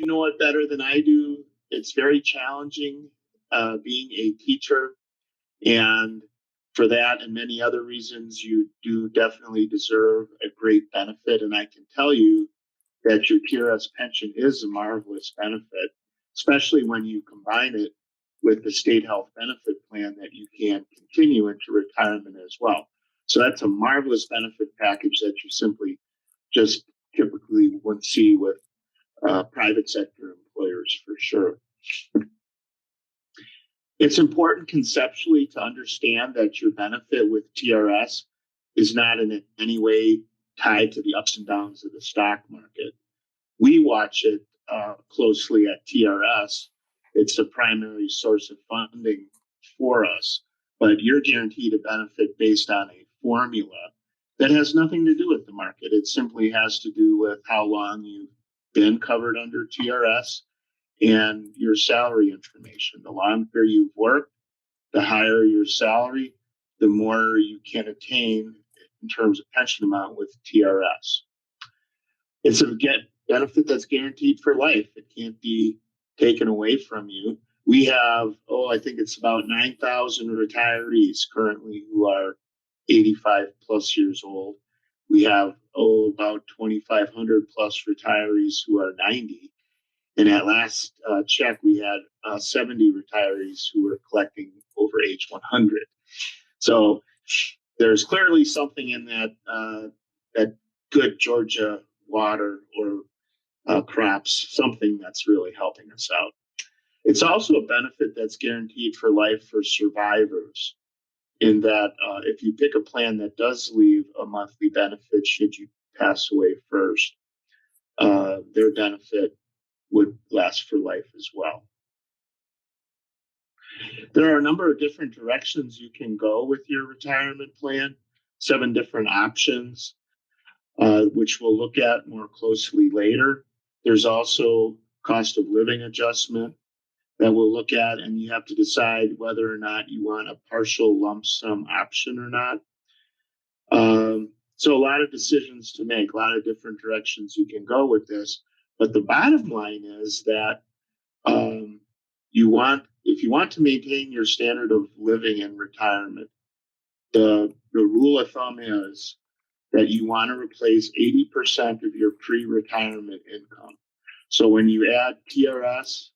you know it better than I do. It's very challenging being a teacher. And for that and many other reasons, you do definitely deserve a great benefit. And I can tell you that your TRS pension is a marvelous benefit, especially when you combine it with the state health benefit plan that you can continue into retirement as well. So that's a marvelous benefit package that you simply just typically wouldn't see with private sector employers for sure. It's important conceptually to understand that your benefit with TRS is not in any way tied to the ups and downs of the stock market. We watch it closely at TRS. It's the primary source of funding for us, but you're guaranteed a benefit based on a formula that has nothing to do with the market. It simply has to do with how long you've been covered under TRS and your salary information. The longer you've worked, the higher your salary, the more you can attain in terms of pension amount with TRS. It's a benefit that's guaranteed for life. It can't be taken away from you. We have, I think it's about 9,000 retirees currently who are 85 plus years old. We have, about 2,500 plus retirees who are 90. And at last check, we had 70 retirees who were collecting over age 100. So there's clearly something in that good Georgia water or crops, something that's really helping us out. It's also a benefit that's guaranteed for life for survivors, in that if you pick a plan that does leave a monthly benefit should you pass away first, their benefit would last for life as well. There are a number of different directions you can go with your retirement plan, 7 different options, which we'll look at more closely later. There's also cost of living adjustment that we'll look at, and you have to decide whether or not you want a partial lump sum option or not. So a lot of decisions to make, a lot of different directions you can go with this. But the bottom line is that if you want to maintain your standard of living in retirement, the rule of thumb is that you want to replace 80% of your pre-retirement income. So when you add TRS,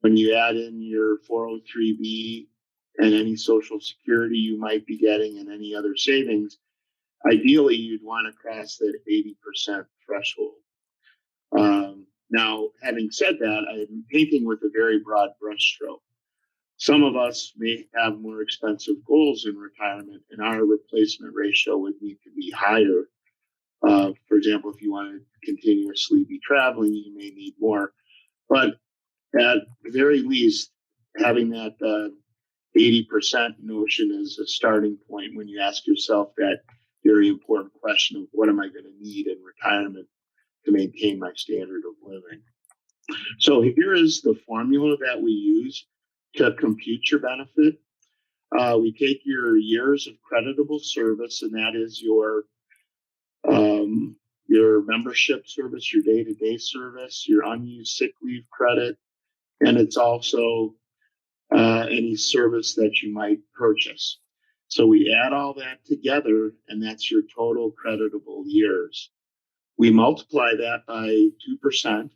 when you add in your 403B and any Social Security you might be getting and any other savings, ideally you'd want to cross that 80% threshold. Now, having said that, I'm painting with a very broad brushstroke. Some of us may have more expensive goals in retirement, and our replacement ratio would need to be higher. For example, if you want to continuously be traveling, you may need more. But at the very least, having that 80% notion is a starting point when you ask yourself that very important question of what am I going to need in retirement to maintain my standard of living. So here is the formula that we use to compute your benefit. We take your years of creditable service, and that is your membership service, your day-to-day service, your unused sick leave credit, and it's also any service that you might purchase. So we add all that together, and that's your total creditable years. We multiply that by 2%,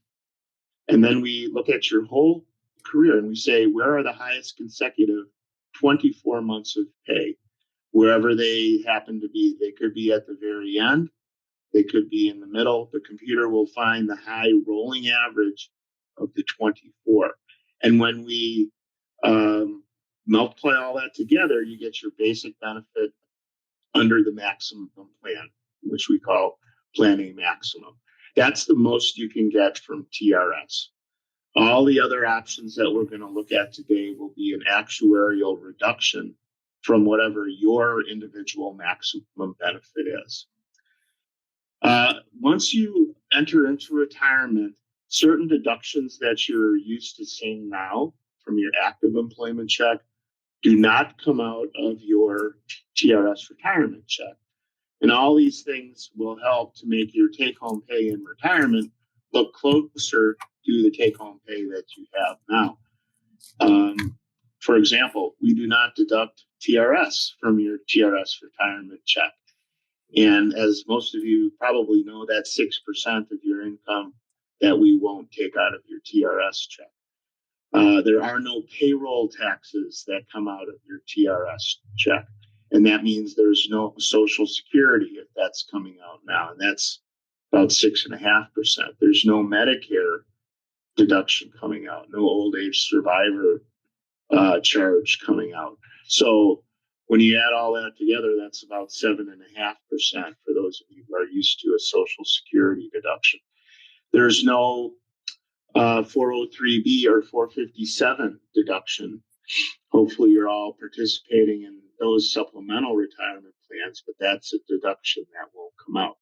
and then we look at your whole career and we say, where are the highest consecutive 24 months of pay? Wherever they happen to be. They could be at the very end. They could be in the middle. The computer will find the high rolling average of the 24. And when we multiply all that together, you get your basic benefit under the maximum plan, which we call Plan A Maximum. That's the most you can get from TRS. All the other options that we're going to look at today will be an actuarial reduction from whatever your individual maximum benefit is. Once you enter into retirement, certain deductions that you're used to seeing now from your active employment check do not come out of your TRS retirement check. And all these things will help to make your take-home pay in retirement look closer do the take-home pay that you have now. For example, we do not deduct TRS from your TRS retirement check. And as most of you probably know, that's 6% of your income that we won't take out of your TRS check. There are no payroll taxes that come out of your TRS check. And that means there's no Social Security if that's coming out now. And that's about 6.5%. There's no Medicare deduction coming out, no old age survivor charge coming out. So when you add all that together, that's about 7.5% for those of you who are used to a Social Security deduction. There's no 403B or 457 deduction. Hopefully you're all participating in those supplemental retirement plans, but that's a deduction that won't come out.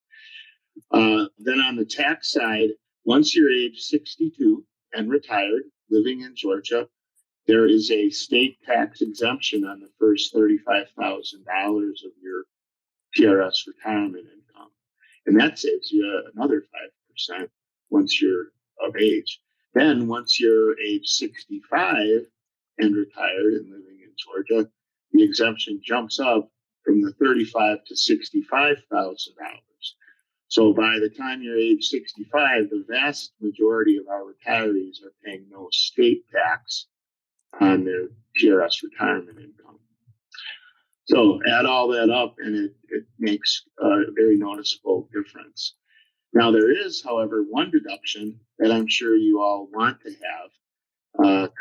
Then on the tax side, once you're age 62 and retired, living in Georgia, there is a state tax exemption on the first $35,000 of your TRS retirement income. And that saves you another 5% once you're of age. Then once you're age 65 and retired and living in Georgia, the exemption jumps up from the $35,000 to $65,000. So by the time you're age 65, the vast majority of our retirees are paying no state tax on their TRS retirement income. So add all that up and it makes a very noticeable difference. Now there is, however, one deduction that I'm sure you all want to have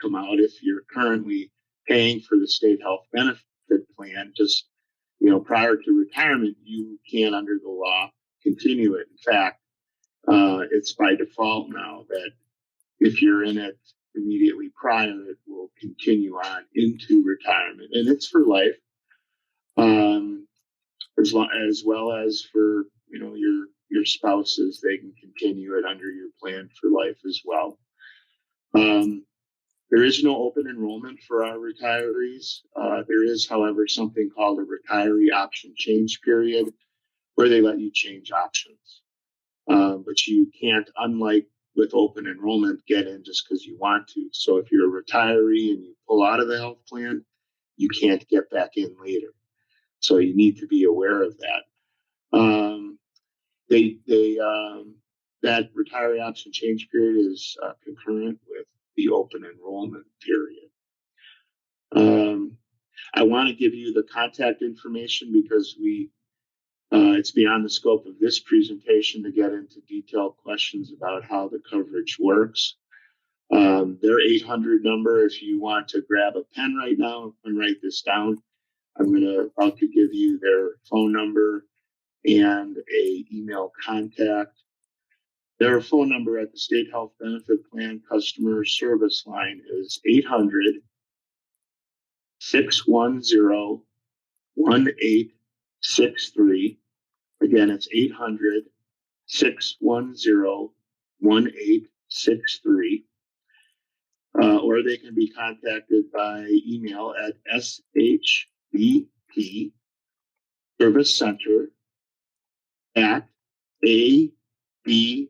come out if you're currently paying for the state health benefit plan. Just, prior to retirement, you can, under the law, continue it. In fact, it's by default now that if you're in it immediately prior, it will continue on into retirement, and it's for life, as well as for your spouses. They can continue it under your plan for life as well. There is no open enrollment for our retirees. There is, however, something called a retiree option change period, where they let you change options. But you can't, unlike with open enrollment, get in just because you want to. So if you're a retiree and you pull out of the health plan, you can't get back in later. So you need to be aware of that. That retiree option change period is concurrent with the open enrollment period. I want to give you the contact information because it's beyond the scope of this presentation to get into detailed questions about how the coverage works. Their 800 number, if you want to grab a pen right now and write this down, I'm about to give you their phone number and a email contact. Their phone number at the State Health Benefit Plan customer service line is 800-610-1863. Again, it's 800-610-1863. Or they can be contacted by email at shbp service center at abp.com.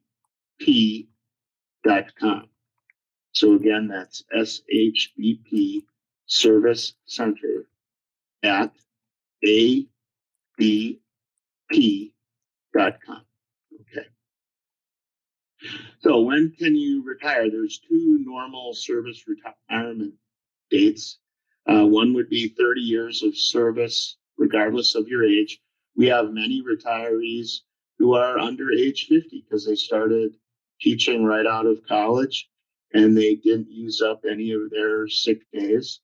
So again, that's shbp service center at abp.com. Okay. So when can you retire? There's two normal service retirement dates. One would be 30 years of service, regardless of your age. We have many retirees who are under age 50 because they started teaching right out of college and they didn't use up any of their sick days.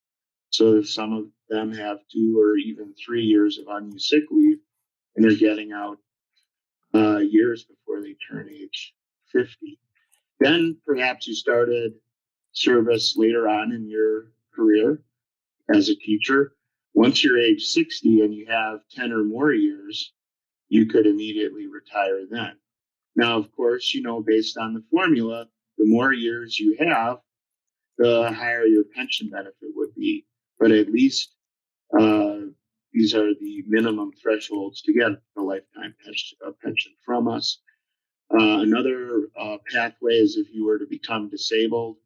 So some of them have 2 or even 3 years of unused sick leave, and they're getting out years before they turn age 50. Then perhaps you started service later on in your career as a teacher. Once you're age 60 and you have 10 or more years, you could immediately retire then. Now, of course, based on the formula, the more years you have, the higher your pension benefit would be. But at least these are the minimum thresholds to get a lifetime pension from us. Another pathway is if you were to become disabled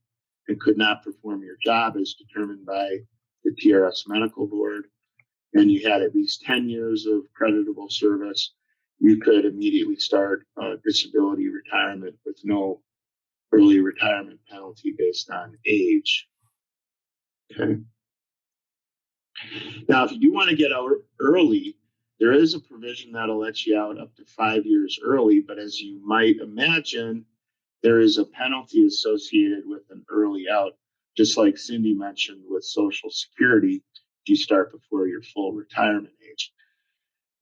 and could not perform your job as determined by the TRS medical board, and you had at least 10 years of creditable service, you could immediately start disability retirement with no early retirement penalty based on age. Okay. Now, if you do want to get out early, there is a provision that'll let you out up to 5 years early, but as you might imagine, there is a penalty associated with an early out, just like Cindy mentioned with Social Security, if you start before your full retirement age.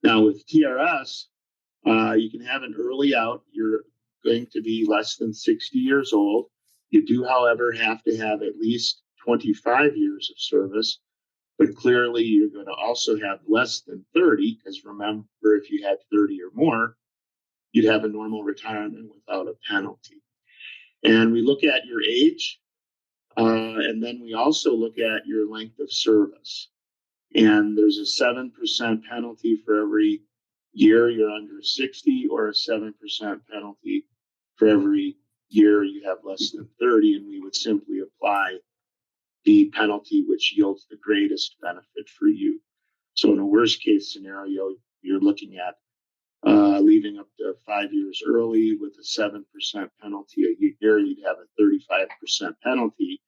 Now, with TRS, you can have an early out. You're going to be less than 60 years old. You do, however, have to have at least 25 years of service, but clearly you're going to also have less than 30, because remember, if you had 30 or more, you'd have a normal retirement without a penalty. And we look at your age, and then we also look at your length of service. And there's a 7% penalty for every year you're under 60, or a 7% penalty for every year you have less than 30. And we would simply apply the penalty which yields the greatest benefit for you. So in a worst case scenario, you're looking at leaving up to 5 years early with a 7% penalty a year. You'd have a 35% penalty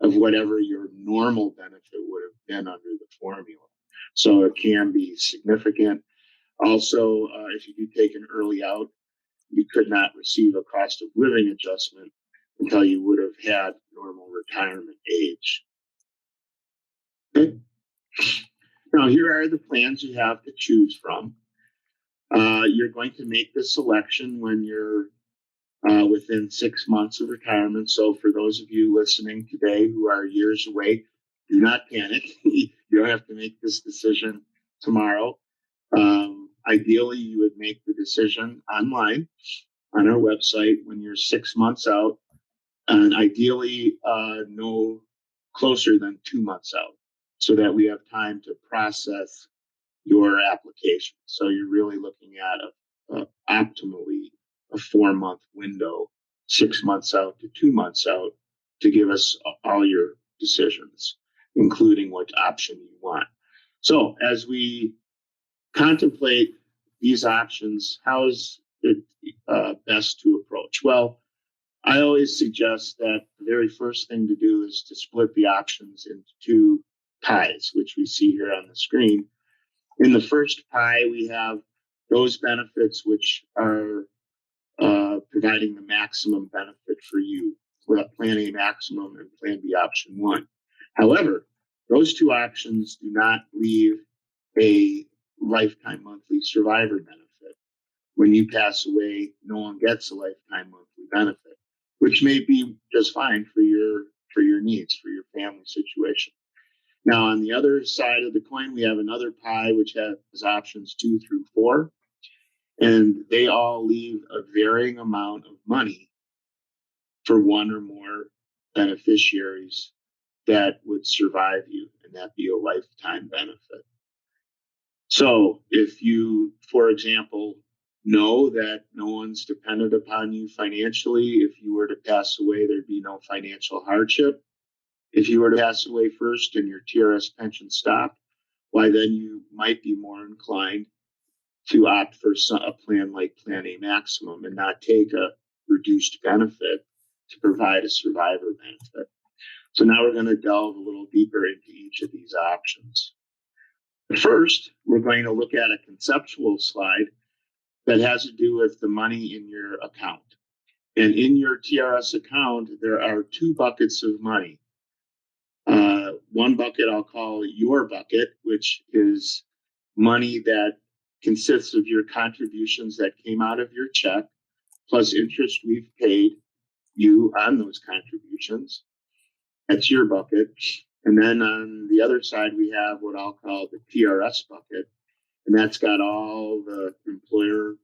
of whatever your normal benefit would have been under the formula. So it can be significant. Also, if you do take an early out, you could not receive a cost of living adjustment until you would have had normal retirement age. Okay. Now, here are the plans you have to choose from. You're going to make the selection when you're within 6 months of retirement. So for those of you listening today who are years away, do not panic. You don't have to make this decision tomorrow. Ideally, you would make the decision online on our website when you're 6 months out, and ideally no closer than 2 months out, so that we have time to process your application. So you're really looking at optimally a 4-month window, 6 months out to 2 months out, to give us all your decisions, including what option you want. So as we contemplate these options, how is it best to approach? Well, I always suggest that the very first thing to do is to split the options into 2 pies, which we see here on the screen. In the first pie, we have those benefits which are providing the maximum benefit for you, Plan A maximum and Plan B option 1. However, those 2 options do not leave a lifetime monthly survivor benefit. When you pass away, no one gets a lifetime monthly benefit, which may be just fine for your needs, for your family situation. Now, on the other side of the coin, we have another pie which has options 2 through 4, and they all leave a varying amount of money for one or more beneficiaries that would survive you, and that be a lifetime benefit. So if you, for example, know that no one's dependent upon you financially, if you were to pass away, there'd be no financial hardship. If you were to pass away first and your TRS pension stopped, why then you might be more inclined to opt for a plan like Plan A maximum and not take a reduced benefit to provide a survivor benefit. So now we're going to delve a little deeper into each of these options. First, we're going to look at a conceptual slide that has to do with the money in your account. And in your TRS account, there are 2 buckets of money. One bucket I'll call your bucket, which is money that consists of your contributions that came out of your check, plus interest we've paid you on those contributions. That's your bucket. And then on the other side, we have what I'll call the TRS bucket. And that's got all the employer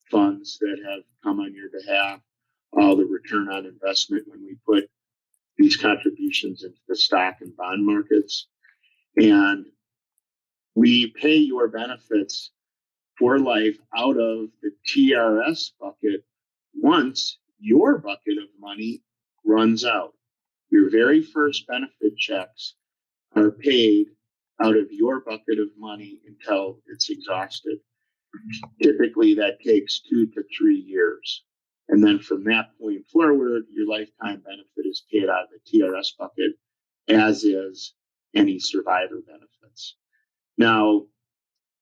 funds that have come on your behalf, all the return on investment when we put these contributions into the stock and bond markets. And we pay your benefits for life out of the TRS bucket once your bucket of money runs out, your very first benefit checks are paid out of your bucket of money until it's exhausted. Typically, that takes 2 to 3 years. And then from that point forward, your lifetime benefit is paid out of the TRS bucket, as is any survivor benefits. Now,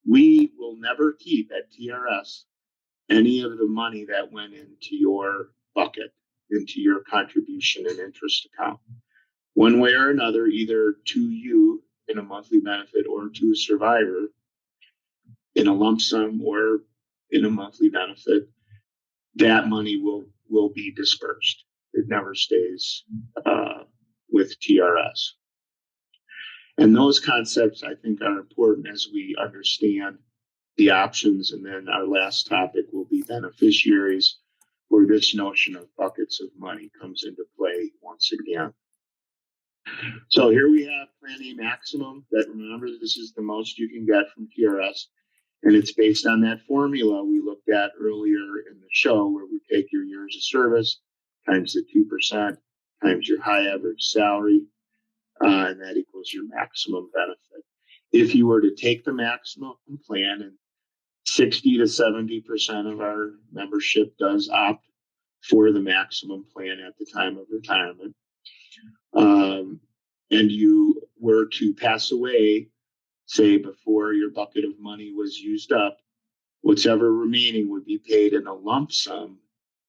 we will never keep at TRS any of the money that went into your bucket, into your contribution and interest account. One way or another, either to you in a monthly benefit or to a survivor in a lump sum or in a monthly benefit, that money will be dispersed. It never stays with TRS. And those concepts, I think, are important as we understand the options. And then our last topic will be beneficiaries, where this notion of buckets of money comes into play once again. So here we have Plan A maximum. That, remember, this is the most you can get from TRS. And it's based on that formula we looked at earlier in the show, where we take your years of service times the 2% times your high average salary, and that equals your maximum benefit. If you were to take the maximum plan, and 60 to 70% of our membership does opt for the maximum plan at the time of retirement, and you were to pass away, say before your bucket of money was used up, whatever remaining would be paid in a lump sum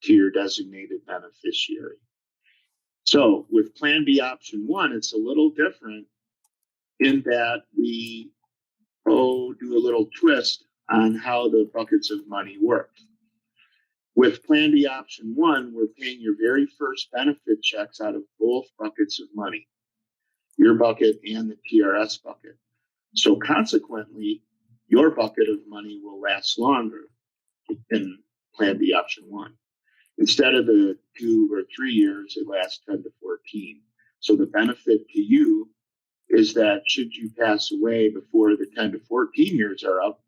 to your designated beneficiary. So with Plan B option 1, it's a little different in that we do a little twist on how the buckets of money work. With Plan B option 1, we're paying your very first benefit checks out of both buckets of money, your bucket and the TRS bucket. So consequently, your bucket of money will last longer in Plan B option 1. Instead of the 2 or 3 years, it lasts 10 to 14. So the benefit to you is that should you pass away before the 10 to 14 years are up,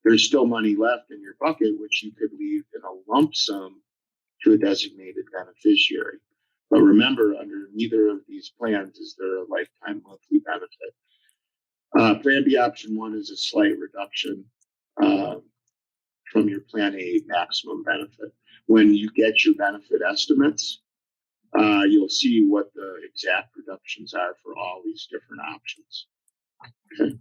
there's still money left in your bucket, which you could leave in a lump sum to a designated beneficiary. But remember, under neither of these plans is there a lifetime monthly benefit. Plan B option 1 is a slight reduction from your Plan A maximum benefit. When you get your benefit estimates, you'll see what the exact reductions are for all these different options. Okay.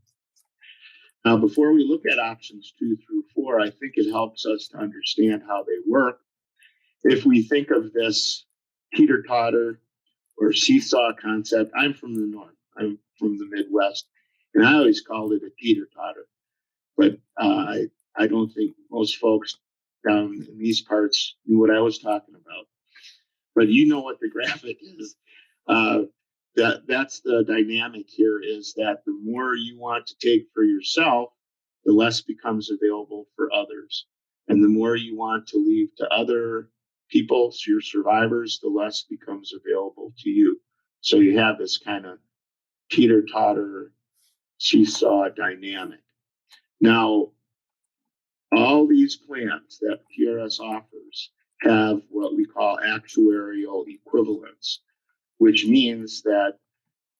Now, before we look at options 2 through 4, I think it helps us to understand how they work. If we think of this teeter-totter or seesaw concept, I'm from the north, I'm from the Midwest, and I always called it a teeter-totter. But I don't think most folks down in these parts knew what I was talking about. But you know what the graphic is. That's the dynamic here, is that the more you want to take for yourself, the less becomes available for others. And the more you want to leave to other people, so your survivors, the less becomes available to you. So you have this kind of teeter-totter seesaw dynamic. Now, all these plans that TRS offers have what we call actuarial equivalence, which means that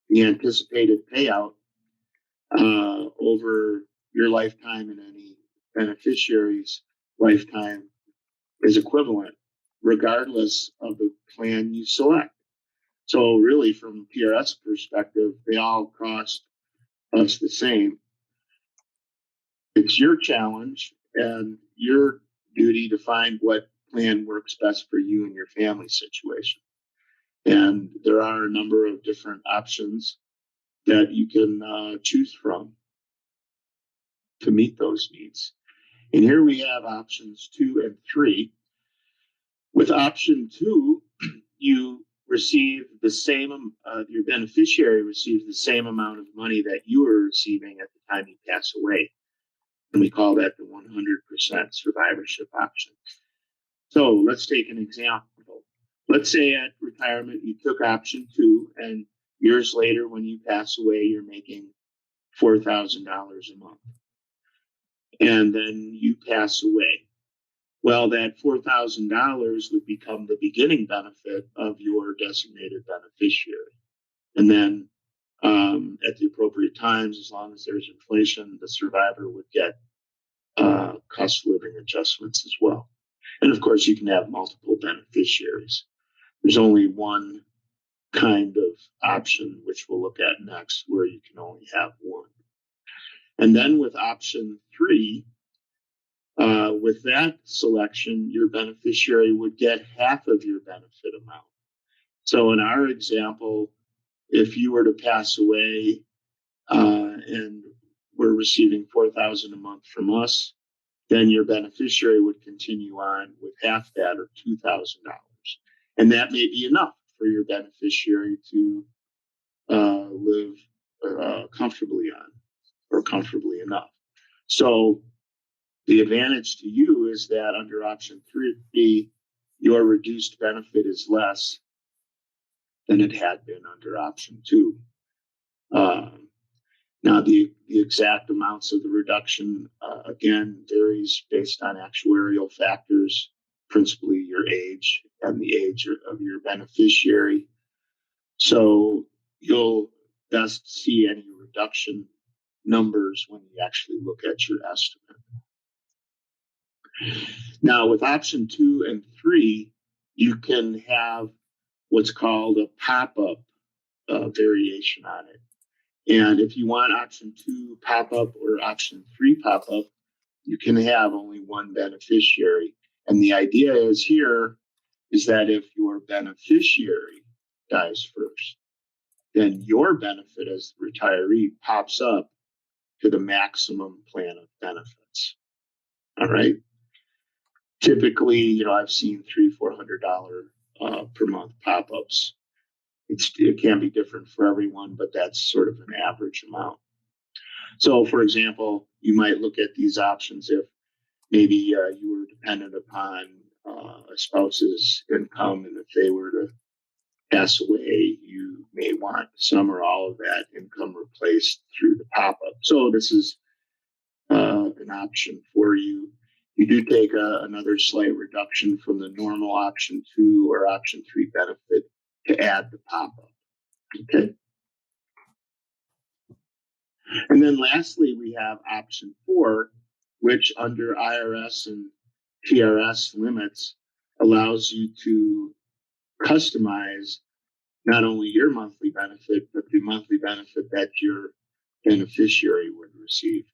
the anticipated payout over your lifetime and any beneficiary's lifetime is equivalent, regardless of the plan you select. So really, from TRS perspective, they all cost us the same. It's your challenge and your duty to find what plan works best for you and your family situation. And there are a number of different options that you can choose from to meet those needs. And here we have options 2 and 3. With option 2, you receive the same, your beneficiary receives the same amount of money that you were receiving at the time you pass away. And we call that the 100% survivorship option. So let's take an example. Let's say at retirement, you took option 2, and years later, when you pass away, you're making $4,000 a month. And then you pass away. Well, that $4,000 would become the beginning benefit of your designated beneficiary. And then at the appropriate times, as long as there's inflation, the survivor would get cost of living adjustments as well. And of course, you can have multiple beneficiaries. There's only one kind of option, which we'll look at next, where you can only have one. And then with option 3, with that selection, your beneficiary would get half of your benefit amount. So in our example, if you were to pass away and we're receiving $4,000 a month from us, then your beneficiary would continue on with half that, or $2,000. And that may be enough for your beneficiary to live comfortably on, or comfortably enough. So the advantage to you is that under option 3, your reduced benefit is less than it had been under option 2. Now, the exact amounts of the reduction, again, varies based on actuarial factors, principally your age and the age of your beneficiary. So you'll best see any reduction numbers when you actually look at your estimate. Now, with option 2 and 3, you can have what's called a pop-up variation on it. And if you want option 2 pop-up or option 3 pop-up, you can have only one beneficiary. And the idea is that if your beneficiary dies first, then your benefit as the retiree pops up to the maximum plan of benefits. All right. Typically, I've seen $300-$400 per month pop-ups. It can be different for everyone, but that's sort of an average amount. So, for example, you might look at these options if maybe you were dependent upon a spouse's income, and if they were to pass away, you may want some or all of that income replaced through the pop-up. So this is an option for you. You do take another slight reduction from the normal option 2 or option 3 benefit to add the pop-up. Okay. And then lastly, we have option 4, which under IRS and TRS limits allows you to customize not only your monthly benefit, but the monthly benefit that your beneficiary would receive.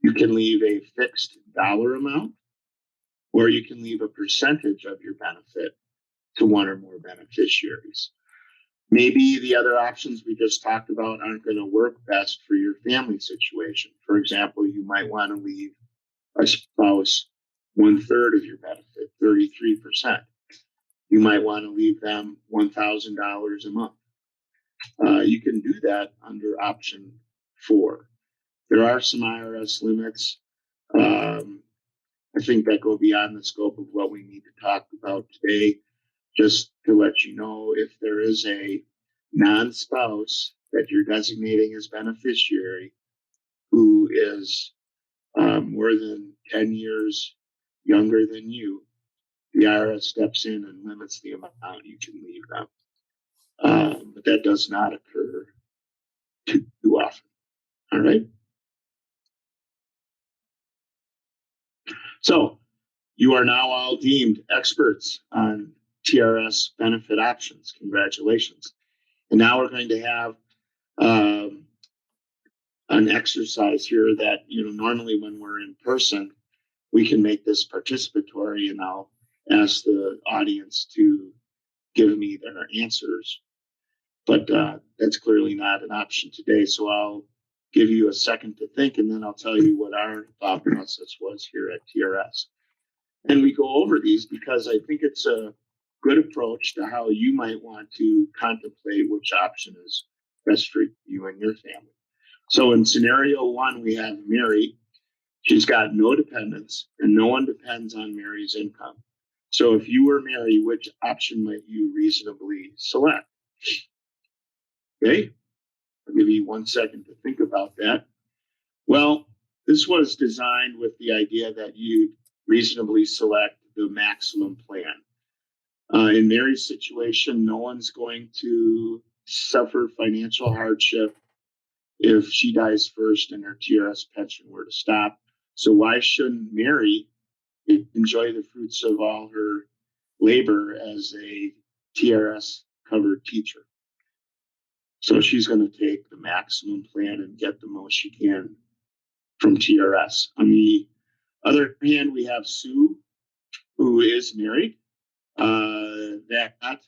You can leave a fixed dollar amount, or you can leave a percentage of your benefit to one or more beneficiaries. Maybe the other options we just talked about aren't going to work best for your family situation. For example, you might want to leave a spouse 1/3 of your benefit, 33%. You might want to leave them $1,000 a month. You can do that under option 4. There are some IRS limits, I think, that go beyond the scope of what we need to talk about today. Just to let you know, if there is a non-spouse that you're designating as beneficiary who is more than 10 years younger than you, the IRS steps in and limits the amount you can leave them. But that does not occur too often. All right. So you are now all deemed experts on TRS benefit options. Congratulations. And now we're going to have an exercise here that, normally when we're in person, we can make this participatory, and I'll ask the audience to give me their answers. But that's clearly not an option today. So I'll give you a second to think, and then I'll tell you what our thought process was here at TRS. And we go over these because I think it's a good approach to how you might want to contemplate which option is best for you and your family. So in scenario 1, we have Mary. She's got no dependents, and no one depends on Mary's income. So if you were Mary, which option might you reasonably select? Okay, I'll give you 1 second to think about that. Well, this was designed with the idea that you'd reasonably select the maximum plan. In Mary's situation, no one's going to suffer financial hardship if she dies first and her TRS pension were to stop. So why shouldn't Mary enjoy the fruits of all her labor as a TRS covered teacher? So she's going to take the maximum plan and get the most she can from TRS. On the other hand, we have Sue, who is married. That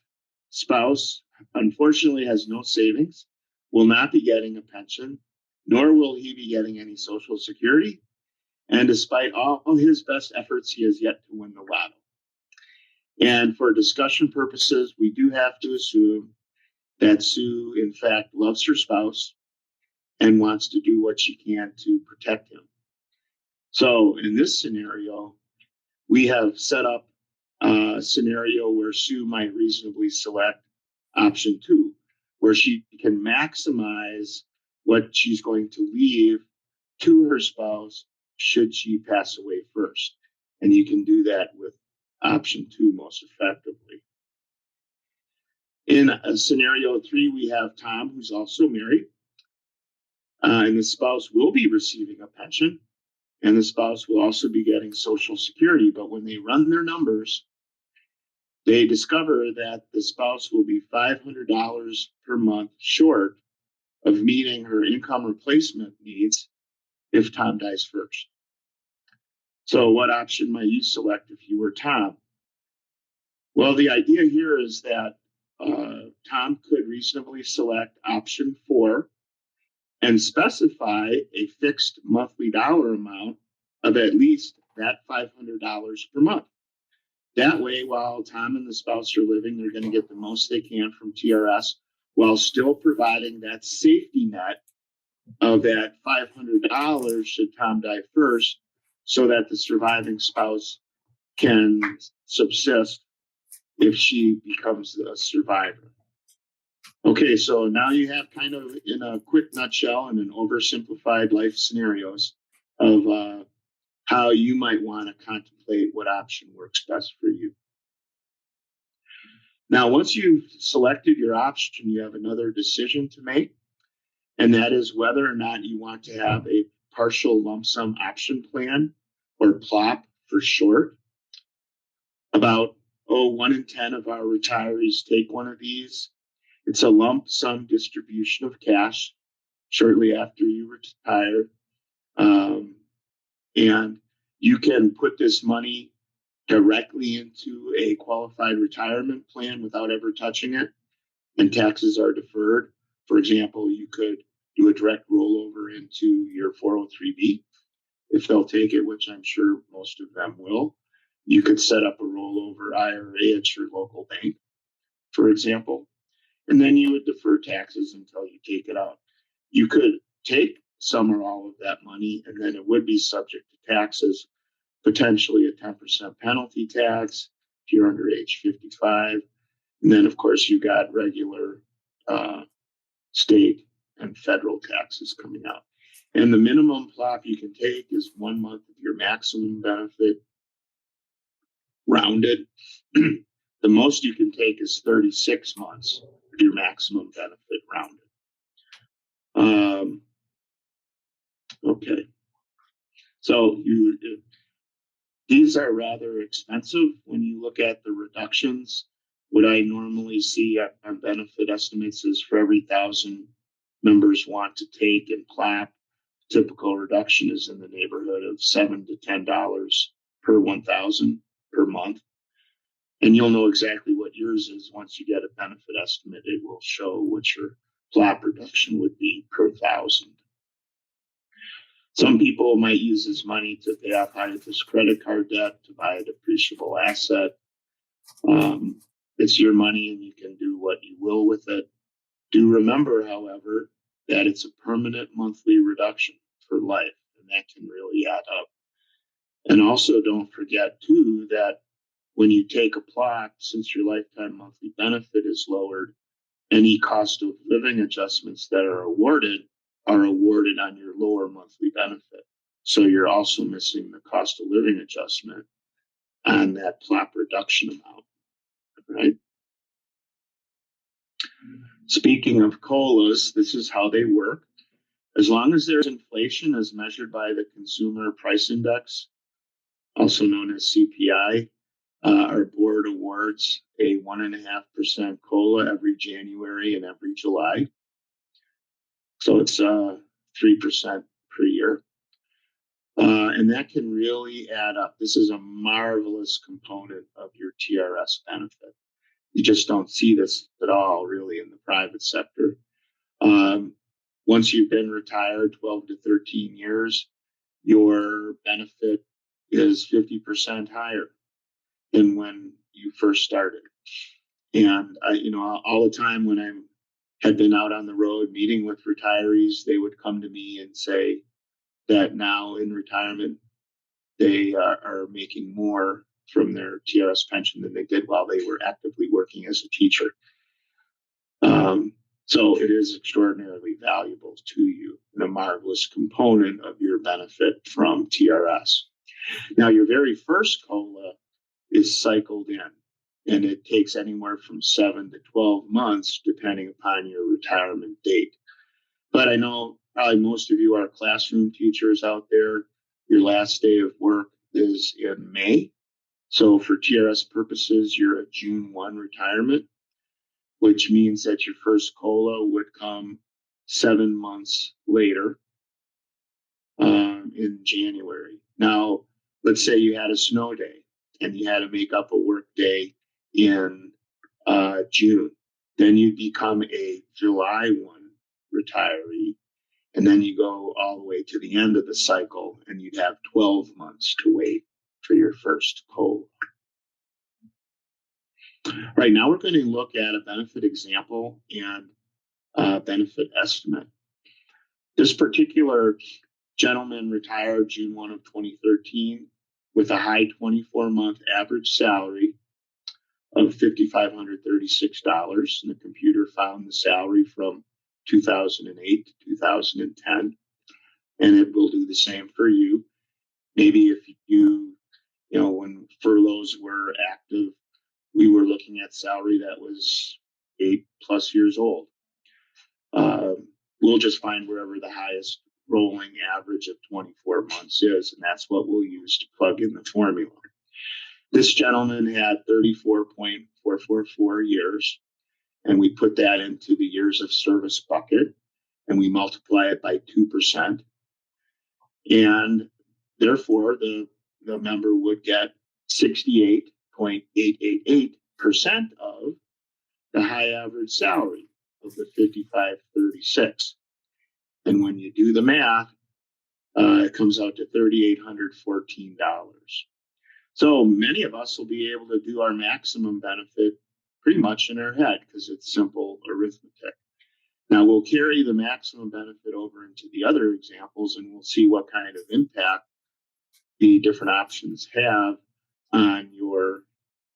spouse, unfortunately, has no savings, will not be getting a pension, nor will he be getting any Social Security. And despite all his best efforts, he has yet to win the lotto. And for discussion purposes, we do have to assume that Sue, in fact, loves her spouse and wants to do what she can to protect him. So in this scenario, we have set up a scenario where Sue might reasonably select option 2, where she can maximize what she's going to leave to her spouse should she pass away first. And you can do that with option 2 most effectively. In scenario 3, we have Tom, who's also married, and the spouse will be receiving a pension, and the spouse will also be getting Social Security. But when they run their numbers, they discover that the spouse will be $500 per month short of meeting her income replacement needs if Tom dies first. So what option might you select if you were Tom? Well, the idea here is that Tom could reasonably select option 4 and specify a fixed monthly dollar amount of at least that $500 per month. That way, while Tom and the spouse are living, they're going to get the most they can from TRS while still providing that safety net of that $500 should Tom die first, so that the surviving spouse can subsist if she becomes the survivor. Okay, so now you have kind of in a quick nutshell and an oversimplified life scenarios of how you might want to contemplate what option works best for you. Now, once you've selected your option, you have another decision to make, and that is whether or not you want to have a partial lump sum option plan, or PLOP for short. About 1 in 10 of our retirees take one of these. It's a lump sum distribution of cash shortly after you retire. And you can put this money directly into a qualified retirement plan without ever touching it, and taxes are deferred. For example, you could do a direct rollover into your 403B if they'll take it, which I'm sure most of them will. You could set up a rollover IRA at your local bank, for example, and then you would defer taxes until you take it out. You could take some or all of that money, and then it would be subject to taxes, potentially a 10% penalty tax if you're under age 55. And then, of course, you got regular state and federal taxes coming out. And the minimum PLOP you can take is 1 month of your maximum benefit, rounded. The most you can take is 36 months of your maximum benefit, rounded. Okay. So these are rather expensive when you look at the reductions. What I normally see on benefit estimates is for every 1,000 members want to take and PLOP, typical reduction is in the neighborhood of $7 to $10 per 1,000 per month. And you'll know exactly what yours is once you get a benefit estimate. It will show what your PLOP reduction would be per 1,000. Some people might use this money to pay off high-interest credit card debt, to buy a depreciable asset. It's your money and you can do what you will with it. Do remember, however, that it's a permanent monthly reduction for life, and that can really add up. And also don't forget, too, that when you take a PLOP, since your lifetime monthly benefit is lowered, any cost of living adjustments that are awarded on your lower monthly benefit. So you're also missing the cost of living adjustment on that plop reduction amount, right? Speaking of COLAs, this is how they work. As long as there's inflation as measured by the Consumer Price Index, also known as CPI, our board awards a 1.5% COLA every January and every July. So it's 3% per year. And that can really add up. This is a marvelous component of your TRS benefit. You just don't see this at all, really, in the private sector. Once you've been retired 12 to 13 years, your benefit is 50% higher than when you first started. And all the time when I had been out on the road meeting with retirees, they would come to me and say that now in retirement, they are making more from their TRS pension than they did while they were actively working as a teacher. So it is extraordinarily valuable to you and a marvelous component of your benefit from TRS. Now, your very first COLA is cycled in, and it takes anywhere from 7 to 12 months, depending upon your retirement date. But I know probably most of you are classroom teachers out there. Your last day of work is in May. So for TRS purposes, you're a June 1 retirement, which means that your first COLA would come 7 months later in January. Now, let's say you had a snow day and you had to make up a work day in June. Then you become a July 1 retiree. And then you go all the way to the end of the cycle and you'd have 12 months to wait for your first COLA. Right now, we're going to look at a benefit example and benefit estimate. This particular gentleman retired June 1 of 2013 with a high 24-month average salary of $5,536. And the computer found the salary from 2008 to 2010. And it will do the same for you. Maybe if when furloughs were active, we were looking at salary that was 8+ years old. We'll just find wherever the highest rolling average of 24 months is, and that's what we'll use to plug in the formula. This gentleman had 34.444 years, and we put that into the years of service bucket, and we multiply it by 2%. And therefore, the member would get 68.888% of the high average salary of the $5,536. And when you do the math, it comes out to $3,814. So many of us will be able to do our maximum benefit pretty much in our head because it's simple arithmetic. Now we'll carry the maximum benefit over into the other examples and we'll see what kind of impact the different options have on your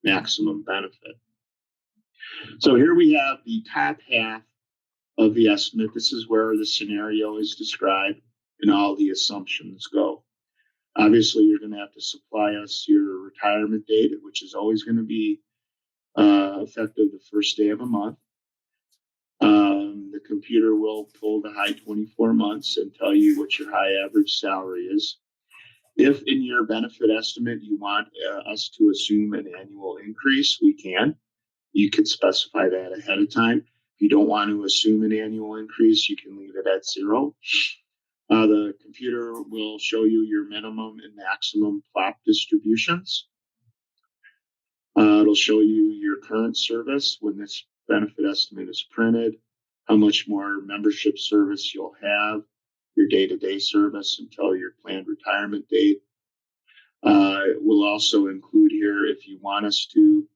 maximum benefit. So here we have the top half of the estimate. This is where the scenario is described and all the assumptions go. Obviously, you're going to have to supply us your retirement date, which is always going to be effective the first day of a month. The computer will pull the high 24 months and tell you what your high average salary is. If in your benefit estimate you want us to assume an annual increase, we can. You could specify that ahead of time. If you don't want to assume an annual increase, you can leave it at 0. The computer will show you your minimum and maximum plop distributions. It'll show you your current service when this benefit estimate is printed, how much more membership service you'll have, your day-to-day service until your planned retirement date. It will also include here, if you want us to,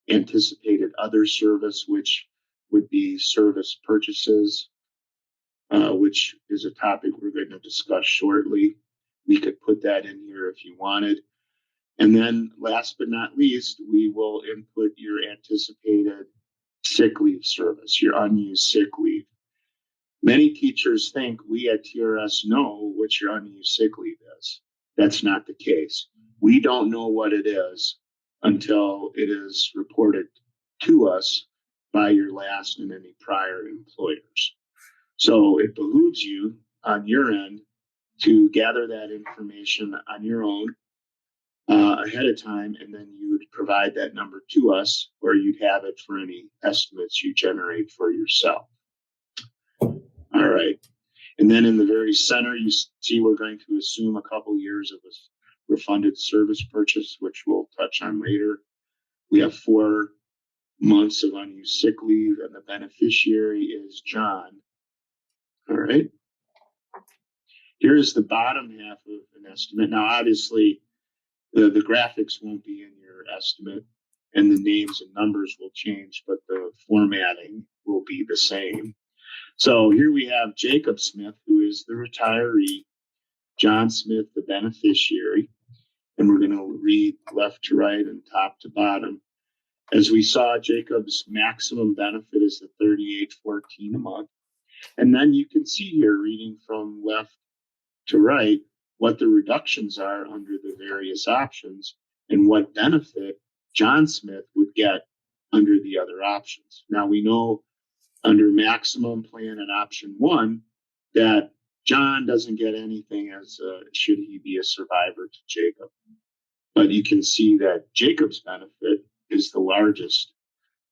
anticipated other service, which would be service purchases, which is a topic we're going to discuss shortly. We could put that in here if you wanted. And then last but not least, we will input your anticipated sick leave service, your unused sick leave. Many teachers think we at TRS know what your unused sick leave is. That's not the case. We don't know what it is until it is reported to us by your last and any prior employers. So it behooves you on your end to gather that information on your own ahead of time, and then you would provide that number to us, or you'd have it for any estimates you generate for yourself. All right. And then in the very center, you see we're going to assume a couple years of a refunded service purchase, which we'll touch on later. We have 4 months of unused sick leave, and the beneficiary is John. All right. Here's the bottom half of an estimate. Now, obviously, the graphics won't be in your estimate, and the names and numbers will change, but the formatting will be the same. So here we have Jacob Smith, who is the retiree, John Smith, the beneficiary, and we're going to read left to right and top to bottom. As we saw, Jacob's maximum benefit is the $38.14 a month. And then you can see here, reading from left to right, what the reductions are under the various options and what benefit John Smith would get under the other options. Now, we know under maximum plan and option 1 that John doesn't get anything as should he be a survivor to Jacob. But you can see that Jacob's benefit is the largest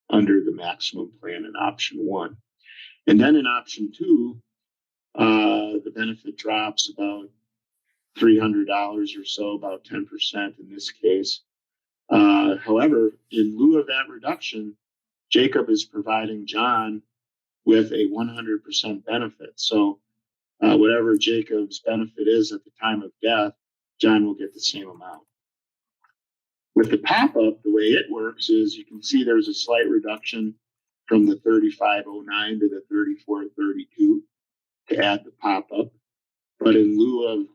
under the maximum plan in option 1. And then in option 2, the benefit drops about $300 or so, about 10% in this case. However, in lieu of that reduction, Jacob is providing John with a 100% benefit. So whatever Jacob's benefit is at the time of death, John will get the same amount. With the pop-up, the way it works is you can see there's a slight reduction from the 3509 to the 3432 to add the pop-up. But in lieu of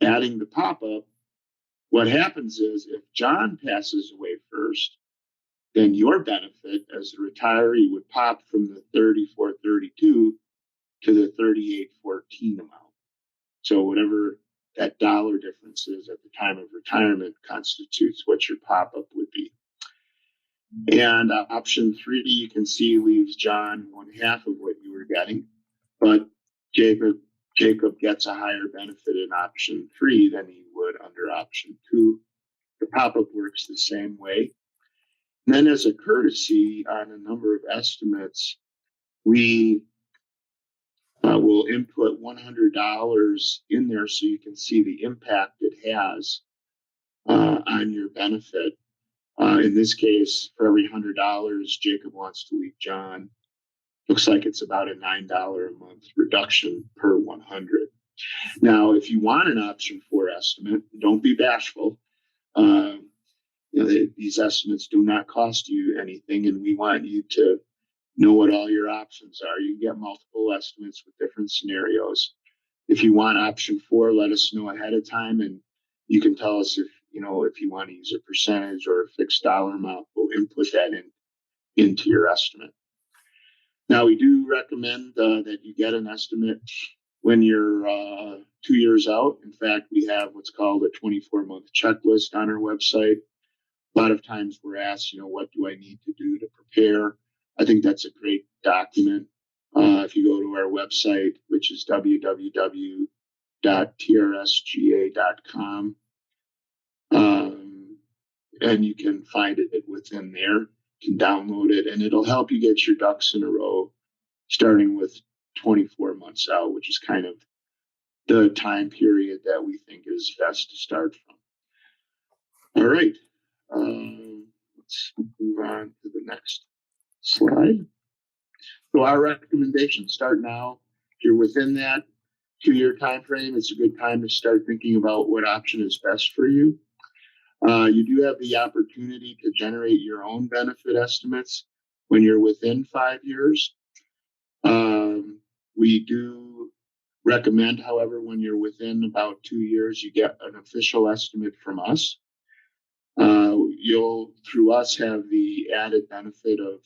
adding the pop-up, what happens is if John passes away first, then your benefit as a retiree would pop from the 3432 to the 3814 amount. So whatever that dollar difference is at the time of retirement constitutes what your pop-up would be. And option 3, you can see, leaves John 1/2 of what you were getting, but Jacob gets a higher benefit in option 3 than he would under option 2. The pop-up works the same way. And then as a courtesy on a number of estimates, we will input $100 in there so you can see the impact it has on your benefit. In this case, for every $100 Jacob wants to leave John, looks like it's about a $9 a month reduction per 100. Now, if you want an option 4 estimate, don't be bashful. These estimates do not cost you anything, and we want you to know what all your options are. You get multiple estimates with different scenarios. If you want option 4, let us know ahead of time, and you can tell us if you want to use a percentage or a fixed dollar amount. We'll input that into your estimate. Now, we do recommend that you get an estimate when you're 2 years out. In fact, we have what's called a 24-month checklist on our website. A lot of times we're asked, what do I need to do to prepare? I think that's a great document. If you go to our website, which is www.trsga.com, and you can find it within there. You can download it, and it'll help you get your ducks in a row, starting with 24 months out, which is kind of the time period that we think is best to start from. All right. Let's move on to the next slide. So our recommendation, start now. If you're within that 2-year time frame, it's a good time to start thinking about what option is best for you. You do have the opportunity to generate your own benefit estimates when you're within 5 years. We do recommend, however, when you're within about 2 years, you get an official estimate from us. You'll, through us, have the added benefit of